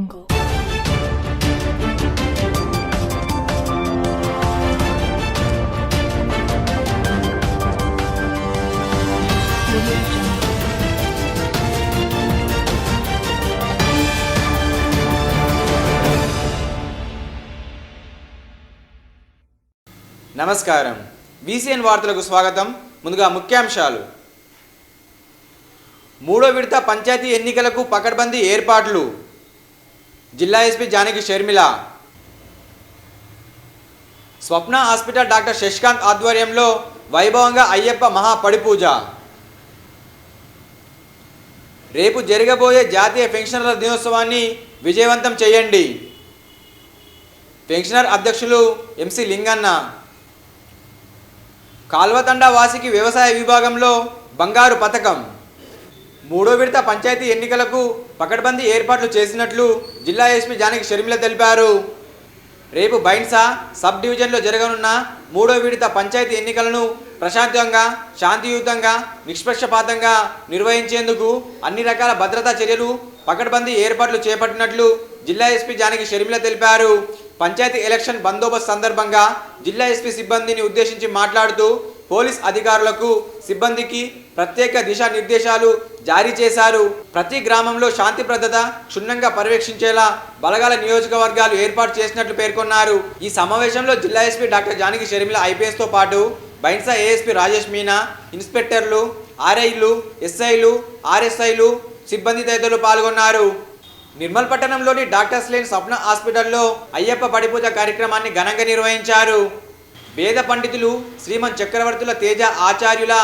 నమస్కారం. VCN వార్తలకు స్వాగతం. ముందుగా ముఖ్యాంశాలు. మూడో విడత పంచాయతీ ఎన్నికలకు పకడ్బందీ ఏర్పాట్లు. జిల్లా ఎస్పీ జానకి షర్మిల. స్వప్న హాస్పిటల్ డాక్టర్ శశికాంత్ ఆధ్వర్యంలో వైభవంగా అయ్యప్ప మహాపడిపూజ. రేపు జరగబోయే జాతీయ పెన్షనర్ల దినోత్సవాన్ని విజయవంతం చేయండి. పెన్షనర్ అధ్యక్షులు MC లింగన్న. కాల్వతండా వాసికి వ్యవసాయ విభాగంలో బంగారు పథకం. మూడో విడత పంచాయతీ ఎన్నికలకు పకడ్బందీ ఏర్పాట్లు చేసినట్లు జిల్లా ఎస్పీ జానకి షర్మిల తెలిపారు. రేపు బైన్సా సబ్ డివిజన్లో జరగనున్న మూడో విడత పంచాయతీ ఎన్నికలను ప్రశాంతంగా, శాంతియుతంగా, నిష్పక్షపాతంగా నిర్వహించేందుకు అన్ని రకాల భద్రతా చర్యలు, పకడ్బందీ ఏర్పాట్లు చేపట్టినట్లు జిల్లా ఎస్పీ జానకి షర్మిల తెలిపారు. పంచాయతీ ఎలక్షన్ బందోబస్తు సందర్భంగా జిల్లా ఎస్పీ సిబ్బందిని ఉద్దేశించి మాట్లాడుతూ పోలీస్ అధికారులకు, సిబ్బందికి ప్రత్యేక దిశానిర్దేశాలు జారీ చేశారు. ప్రతి గ్రామంలో శాంతి భద్రత క్షుణ్ణంగా పర్యవేక్షించేలా బలగాల నియోజకవర్గాలు ఏర్పాటు చేసినట్లు పేర్కొన్నారు. ఈ సమావేశంలో జిల్లా ఎస్పీ డాక్టర్ జానకి షర్మిల IPSతో పాటు బైన్సా ASP రాజేష్ మీనా, ఇన్స్పెక్టర్లు, RIలు, SIలు, RSIలు, సిబ్బంది తదితరులు పాల్గొన్నారు. నిర్మల్ పట్టణంలోని డాక్టర్స్ లేన్ స్వప్న హాస్పిటల్లో అయ్యప్ప పడిపూజ కార్యక్రమాన్ని ఘనంగా నిర్వహించారు. వేద పండితులు శ్రీమన్ చక్రవర్తుల తేజ ఆచార్యుల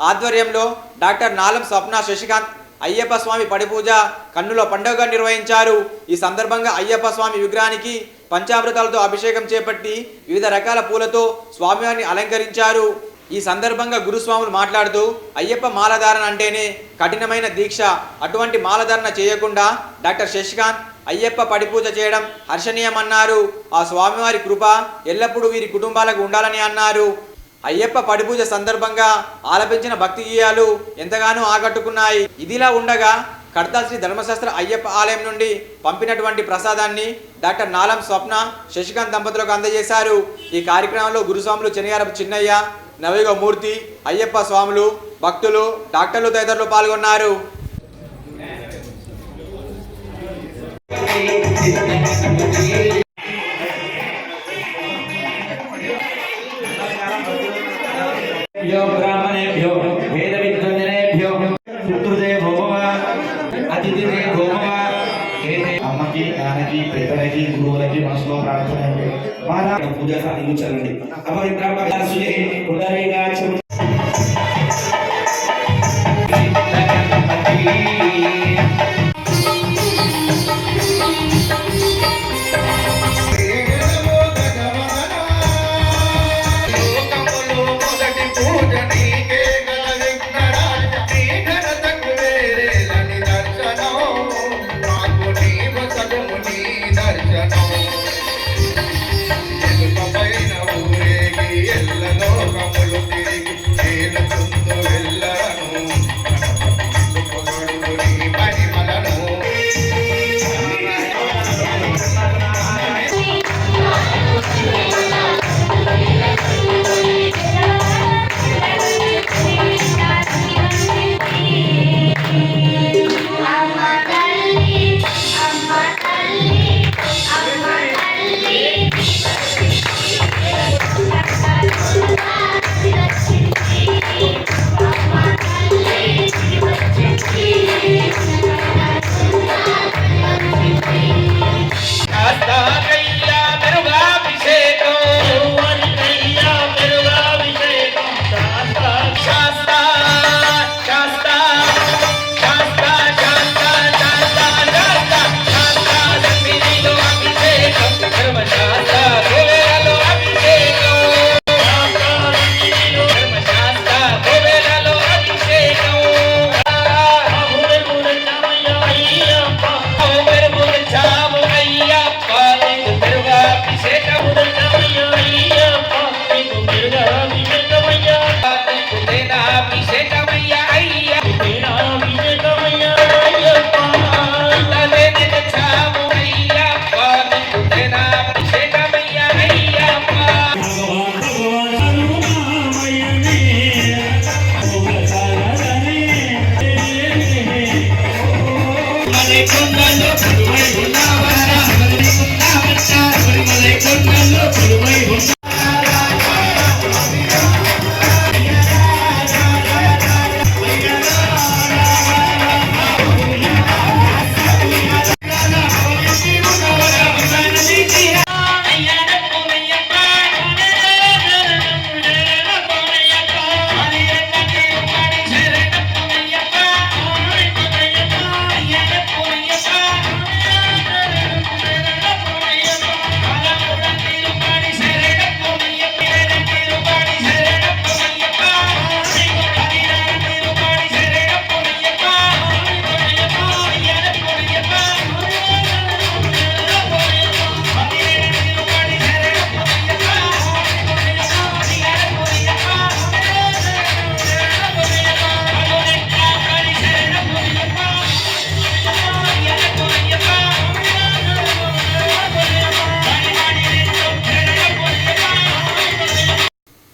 ఆధ్వర్యంలో డాక్టర్ నాలం స్వప్న శశికాంత్ అయ్యప్ప స్వామి పడిపూజ కన్నుల పండుగగా నిర్వహించారు. ఈ సందర్భంగా అయ్యప్ప స్వామి విగ్రహానికి పంచామృతాలతో అభిషేకం చేపట్టి వివిధ రకాల పూలతో స్వామివారిని అలంకరించారు. ఈ సందర్భంగా గురుస్వాములు మాట్లాడుతూ అయ్యప్ప మాలధారణ అంటేనే కఠినమైన దీక్ష. అటువంటి మాలధారణ చేయకుండా డాక్టర్ శశికాంత్ అయ్యప్ప పడిపూజ చేయడం హర్షణీయమన్నారు. ఆ స్వామివారి కృప ఎల్లప్పుడూ వీరి కుటుంబాలకు ఉండాలని అన్నారు. అయ్యప్ప పడిపూజ సందర్భంగా ఆలపించిన భక్తి గీయాలు ఎంతగానో ఆకట్టుకున్నాయి. ఇదిలా ఉండగా కడతా శ్రీ ధర్మశాస్త్ర అయ్యప్ప ఆలయం నుండి పంపినటువంటి ప్రసాదాన్ని డాక్టర్ నాలం స్వప్న శశికాంత్ దంపతులకు అందజేశారు. ఈ కార్యక్రమంలో గురుస్వాములు చెనియారపు చిన్నయ్య, నవయుగ మూర్తి, అయ్యప్ప స్వాములు, భక్తులు, డాక్టర్లు తదితరులు పాల్గొన్నారు. అమ్మకి, నాన్నకి, పెద్దలకి, గురువులకి మనసులో ప్రార్థన పూజ సాధించండి. ఎల్ల లోకములు తిరిగి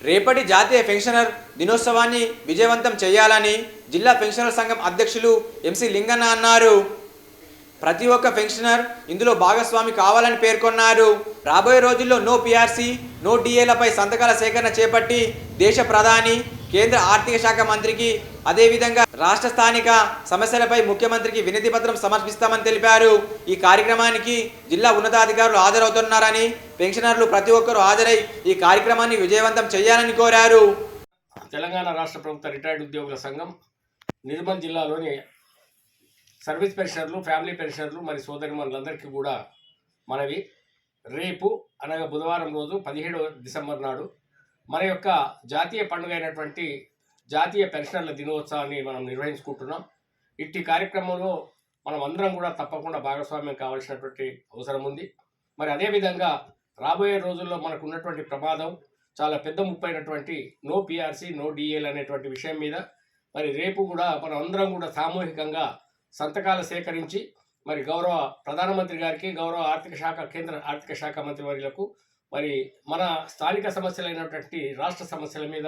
రేపటి జాతీయ పెన్షనర్ దినోత్సవాన్ని విజయవంతం చేయాలని జిల్లా పెన్షనర్ సంఘం అధ్యక్షులు ఎంసీ లింగన్న అన్నారు. ప్రతి ఒక్క పెన్షనర్ ఇందులో భాగస్వామి కావాలని పేర్కొన్నారు. రాబోయే రోజుల్లో నో పీఆర్సీ, నో డిఏలపై సంతకాల సేకరణ చేపట్టి దేశ ప్రధాని, కేంద్ర ఆర్థిక శాఖ మంత్రికి, అదేవిధంగా రాష్ట్ర స్థానిక సమస్యలపై ముఖ్యమంత్రికి వినతి పత్రం సమర్పిస్తామని తెలిపారు. ఈ కార్యక్రమానికి జిల్లా ఉన్నతాధికారులు హాజరవుతున్నారని, పెన్షనర్లు ప్రతి ఒక్కరూ హాజరై ఈ కార్యక్రమాన్ని విజయవంతం చేయాలని కోరారు. తెలంగాణ రాష్ట్ర ప్రభుత్వ రిటైర్డ్ ఉద్యోగుల సంఘం నిర్మల్ జిల్లాలోని సర్వీస్ పెన్షనర్లు, ఫ్యామిలీ పెన్షనర్లు మరి సోదరిమణులందరికీ కూడా మనవి, రేపు అనగా బుధవారం రోజు 17వ డిసెంబర్ నాడు మన యొక్క జాతీయ పండుగ అయినటువంటి జాతీయ పెన్షనర్ల దినోత్సవాన్ని మనం నిర్వహించుకుంటున్నాం. ఇట్టి కార్యక్రమంలో మనం అందరం కూడా తప్పకుండా భాగస్వామ్యం కావాల్సినటువంటి అవసరం ఉంది. మరి అదేవిధంగా రాబోయే రోజుల్లో మనకు ఉన్నటువంటి ప్రమాదం చాలా పెద్ద ముప్పైనటువంటి నో పీఆర్సీ, నో డిఏలు అనేటువంటి విషయం మీద మరి రేపు కూడా మనం అందరం కూడా సామూహికంగా సంతకాలు సేకరించి మరి గౌరవ ప్రధానమంత్రి గారికి, గౌరవ కేంద్ర ఆర్థిక శాఖ మంత్రి వర్యులకు, మరి మన స్థానిక సమస్యలైనటువంటి రాష్ట్ర సమస్యల మీద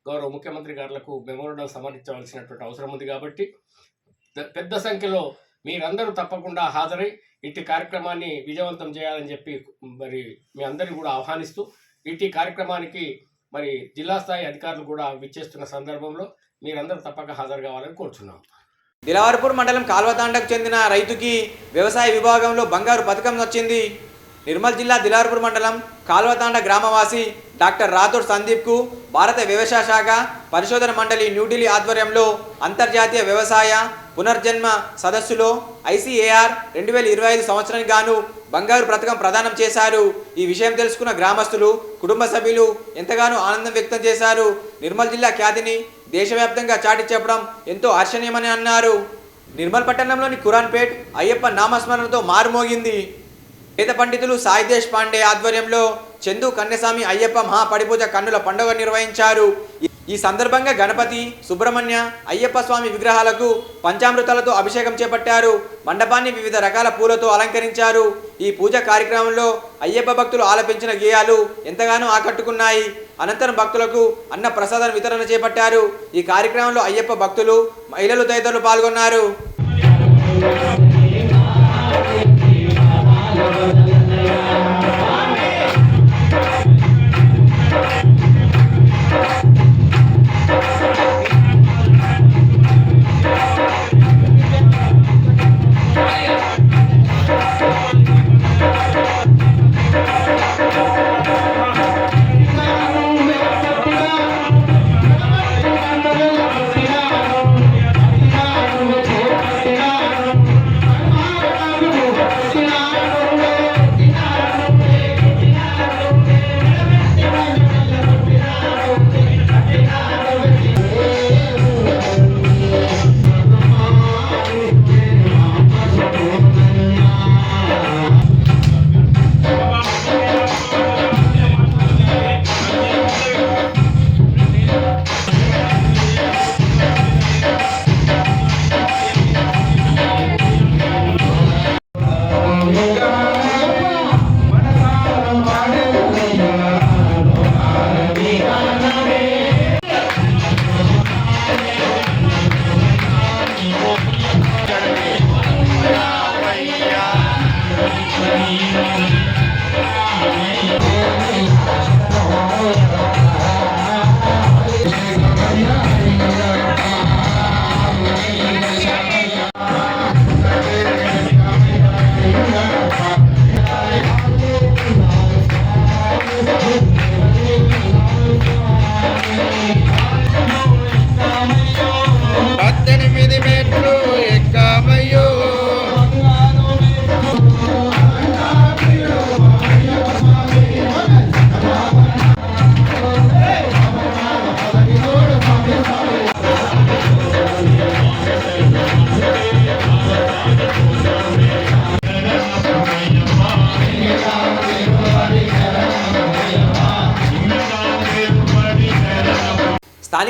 గౌరవ ముఖ్యమంత్రి గారులకు మెమోరాండం సమర్పించవలసినటువంటి అవసరం ఉంది. కాబట్టి పెద్ద సంఖ్యలో మీరందరూ తప్పకుండా హాజరై ఇట్టి కార్యక్రమాన్ని విజయవంతం చేయాలని చెప్పి మరి మీ అందరినీ కూడా ఆహ్వానిస్తూ, ఇట్టి కార్యక్రమానికి మరి జిల్లా స్థాయి అధికారులు కూడా విచ్చేస్తున్న సందర్భంలో మీరందరూ తప్పక హాజరు కావాలని కోరుచున్నాం. దిలావర్పూర్ మండలం కాల్వతాండకు చెందిన రైతుకి వ్యవసాయ విభాగంలో బంగారు పథకం వచ్చింది. నిర్మల్ జిల్లా దిలావర్పూర్ మండలం కాల్వతాండ గ్రామవాసి డాక్టర్ రాథోడ్ సందీప్కు భారత వ్యవసాయ శాఖ పరిశోధన మండలి న్యూఢిల్లీ ఆధ్వర్యంలో అంతర్జాతీయ వ్యవసాయ పునర్జన్మ సదస్సులో ICAR 2025 సంవత్సరానికి గాను బంగారు పథకం ప్రదానం చేశారు. ఈ విషయం తెలుసుకున్న గ్రామస్తులు, కుటుంబ సభ్యులు ఎంతగానో ఆనందం వ్యక్తం చేశారు. నిర్మల్ జిల్లా ఖ్యాతిని దేశవ్యాప్తంగా చాటి చెప్పడం ఎంతో హర్షణీయమని అన్నారు. నిర్మల్ పట్టణంలోని ఖురాన్పేట్ అయ్యప్ప నామస్మరణతో మారుమోగింది. వేద పండితులు సాయి దేశ్ పాండే ఆధ్వర్యంలో చందు కన్యస్వామి అయ్యప్ప మహాపడిపూజ కన్నుల పండుగ నిర్వహించారు. ఈ సందర్భంగా గణపతి, సుబ్రహ్మణ్య, అయ్యప్ప స్వామి విగ్రహాలకు పంచామృతాలతో అభిషేకం చేపట్టారు. మండపాన్ని వివిధ రకాల పూలతో అలంకరించారు. ఈ పూజ కార్యక్రమంలో అయ్యప్ప భక్తులు ఆలపించిన గేయాలు ఎంతగానో ఆకట్టుకున్నాయి. అనంతరం భక్తులకు అన్న ప్రసాదం వితరణ చేపట్టారు. ఈ కార్యక్రమంలో అయ్యప్ప భక్తులు, మహిళలు తదితరులు పాల్గొన్నారు.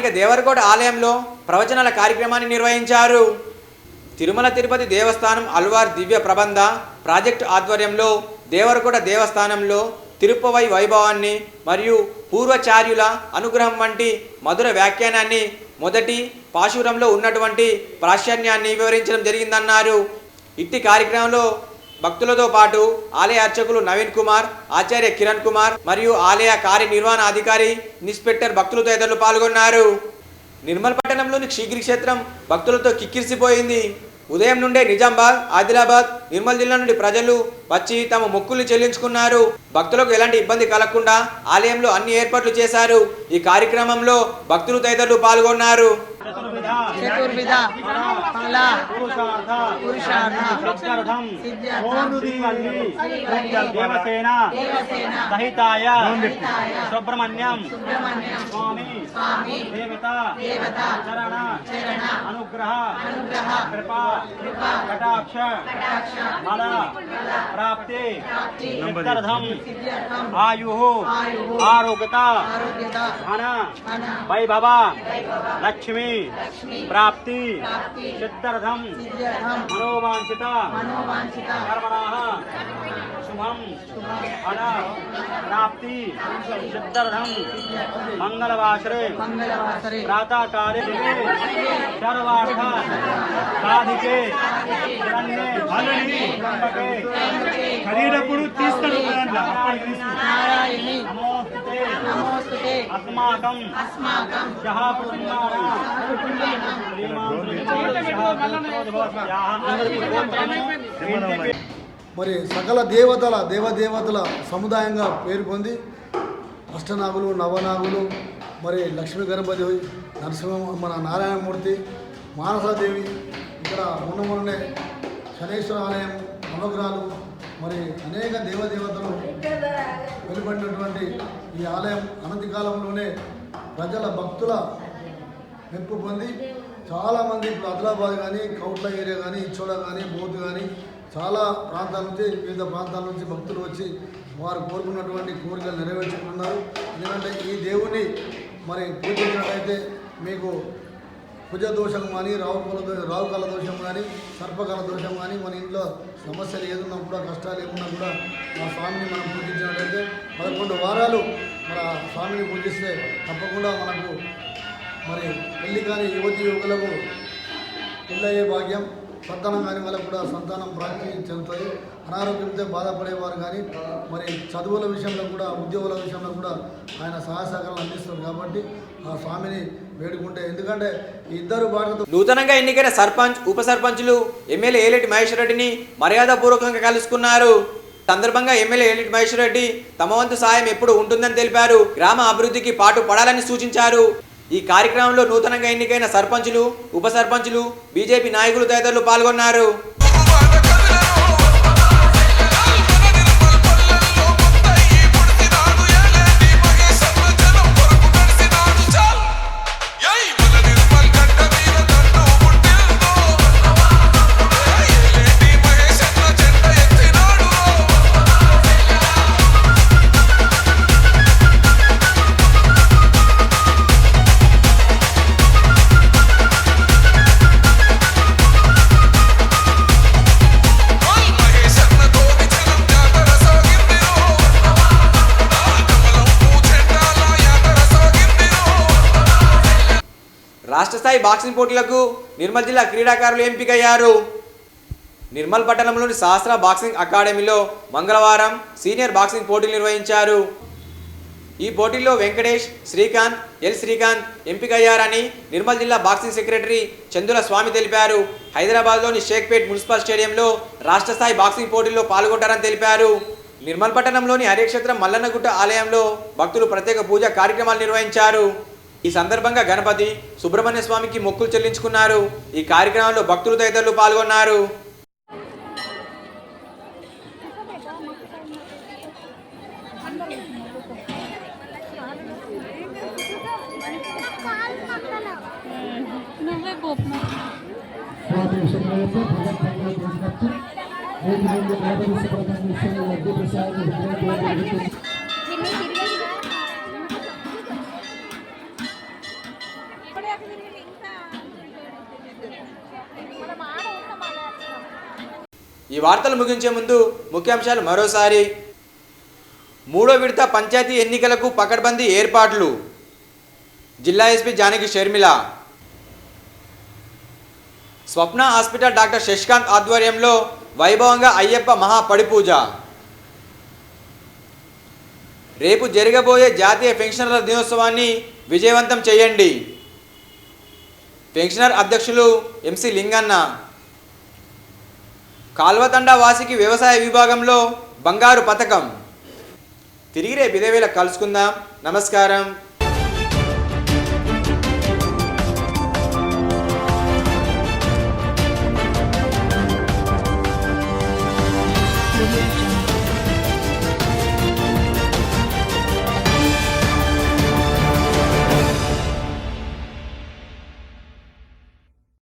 స్థానిక దేవరకోట ఆలయంలో ప్రవచనాల కార్యక్రమాన్ని నిర్వహించారు. తిరుమల తిరుపతి దేవస్థానం అల్వార్ దివ్య ప్రబంధ ప్రాజెక్టు ఆధ్వర్యంలో దేవరకోట దేవస్థానంలో తిరుపతి వైభవాన్ని మరియు పూర్వచార్యుల అనుగ్రహం వంటి మధుర వ్యాఖ్యానాన్ని మొదటి పాశురంలో ఉన్నటువంటి ప్రాశస్త్యాన్ని వివరించడం జరిగిందన్నారు. ఇట్టి కార్యక్రమంలో భక్తులతో పాటు ఆలయ అర్చకులు నవీన్ కుమార్, ఆచార్య కిరణ్ కుమార్ మరియు ఆలయ కార్యనిర్వహణ అధికారి ఇన్స్పెక్టర్ భక్తులు తదితరులు పాల్గొన్నారు. నిర్మల్ పట్టణంలోని క్షీగిరి క్షేత్రం భక్తులతో కిక్కిరిసిపోయింది. ఉదయం నుండే నిజామాబాద్, ఆదిలాబాద్, నిర్మల్ జిల్లా నుండి ప్రజలు వచ్చి తమ మొక్కులు చెల్లించుకున్నారు. భక్తులకు ఎలాంటి ఇబ్బంది కలగకుండా ఆలయంలో అన్ని ఏర్పాట్లు చేశారు. ఈ కార్యక్రమంలో భక్తులు తదితరులు పాల్గొన్నారు. చతుర్విధ ఫల పురుషార్థ దేవసేన సహితాయ సుబ్రహ్మణ్యం స్వామి దేవత చరణ అనుగ్రహ కృపా కటాక్ష ఫల ప్రాప్తి సిద్ధ్యర్థం ఆయు ఆరోగ్యత ధన వైభవ లక్ష్మి ప్రాప్తి సిద్ధ్యర్థం మనోవాంఛిత కర్మణః శుభం ఫల ప్రాప్తి సిద్ధ్యర్థం మంగళవాసరే ప్రాతకాలే సర్వార్థ సాధికే శరణ్యే త్ర్యంబకే ఖరీదప్పుడు తీస్తాడు నారాయణి నమోస్తుతే నమోస్తుతే అస్మాకం జహాపురుషాణం మరి సకల దేవదేవతల సముదాయంగా పేరు పొంది అష్టనాగులు, నవనాగులు, మరి లక్ష్మీ గణపతి, నరసింహ, మన నారాయణమూర్తి, మానసాదేవి, ఇక్కడ మొన్ననే శనేశ్వర ఆలయం, నవగ్రహాలు, మరి అనేక దేవదేవతలు వెలువడినటువంటి ఈ ఆలయం అనతి కాలంలోనే ప్రజల భక్తుల మెప్పు పొంది చాలామంది ఇప్పుడు ఆదిలాబాద్ కానీ, కౌట్ల ఏరియా కానీ, ఇచ్చోడ కానీ, బోధ్ కానీ చాలా ప్రాంతాల నుంచి, వివిధ ప్రాంతాల నుంచి భక్తులు వచ్చి వారు కోరుకున్నటువంటి కోరికలు నెరవేర్చుకున్నారు. ఎందుకంటే ఈ దేవుని మరి పూజించినట్లయితే మీకు కుజ దోషం కానీ, రావుకాల దోషం కానీ, సర్పకాల దోషం కానీ, మన ఇంట్లో సమస్యలు ఏదున్నా కూడా, కష్టాలు ఏమున్నా కూడా ఆ స్వామిని మనం పూజించినట్లయితే 11 వారాలు మరి ఆ స్వామిని పూజిస్తే తప్పకుండా మనకు మరి పెళ్లి కాని యువకులకు పెళ్ళయ్యే భాగ్యం, సంతానం కాని వాళ్ళకు కూడా సంతానం ప్రాప్తి చెందుతుంది. అనారోగ్యంతో బాధపడేవారు కానీ, మరి చదువుల విషయంలో కూడా, ఉద్యోగుల విషయంలో కూడా ఆయన సహాయ సహకారాలు అందిస్తారు. కాబట్టి ఆ స్వామిని వేడుకుంటే, ఎందుకంటే ఇద్దరు భారత నూతనంగా ఎన్నికైన సర్పంచ్, ఉప సర్పంచులు ఎమ్మెల్యే ఏలేటి మహేశ్వర్ రెడ్డిని మర్యాదపూర్వకంగా కలుసుకున్నారు. సందర్భంగా ఎమ్మెల్యే ఏలేటి మహేశ్వర్ రెడ్డి తమ వంతు సాయం ఎప్పుడు ఉంటుందని తెలిపారు. గ్రామ అభివృద్ధికి పాటు పడాలని సూచించారు. ఈ కార్యక్రమంలో నూతనంగా ఎన్నికైన సర్పంచులు, ఉప సర్పంచులు, బీజేపీ నాయకులు తదితరులు పాల్గొన్నారు. రాష్ట్ర స్థాయి బాక్సింగ్ పోటీలకు నిర్మల్ జిల్లా క్రీడాకారులు ఎంపికయ్యారు. నిర్మల్ పట్టణంలోని శాస్త్ర బాక్సింగ్ అకాడమీలో మంగళవారం సీనియర్ బాక్సింగ్ పోటీలు నిర్వహించారు. ఈ పోటీల్లో వెంకటేష్, శ్రీకాంత్, శ్రీకాంత్ ఎంపికయ్యారని నిర్మల్ జిల్లా బాక్సింగ్ సెక్రటరీ చందుల స్వామి తెలిపారు. హైదరాబాద్లోని షేక్పేట్ మున్సిపల్ స్టేడియంలో రాష్ట్ర స్థాయి బాక్సింగ్ పోటీల్లో పాల్గొంటారని తెలిపారు. నిర్మల్ పట్టణంలోని హరిక్షేత్రం మల్లన్నగుట్ట ఆలయంలో భక్తులు ప్రత్యేక పూజా కార్యక్రమాలు నిర్వహించారు. ఈ సందర్భంగా గణపతి, సుబ్రహ్మణ్య స్వామికి మొక్కులు చెల్లించుకున్నారు. ఈ కార్యక్రమంలో భక్తులు తదితరులు పాల్గొన్నారు. ఈ వార్తలు ముగించే ముందు ముఖ్యాంశాలు మరోసారి. 3వ విడత పంచాయతీ ఎన్నికలకు పకడ్బందీ ఏర్పాట్లు. జిల్లా ఎస్పీ జానకి షర్మిల. స్వప్న హాస్పిటల్ డాక్టర్ శశికాంత్ ఆధ్వర్యంలో వైభవంగా అయ్యప్ప మహాపడిపూజ. రేపు జరగబోయే జాతీయ పెన్షనర్ల దినోత్సవాన్ని విజయవంతం చేయండి. పెన్షనర్ అధ్యక్షులు ఎంసీ లింగన్న. కాల్వతండా వాసికి వ్యవసాయ విభాగంలో బంగారు పథకం. తిరిగి రేపు ఇదే వేళ కలుసుకుందాం. నమస్కారం.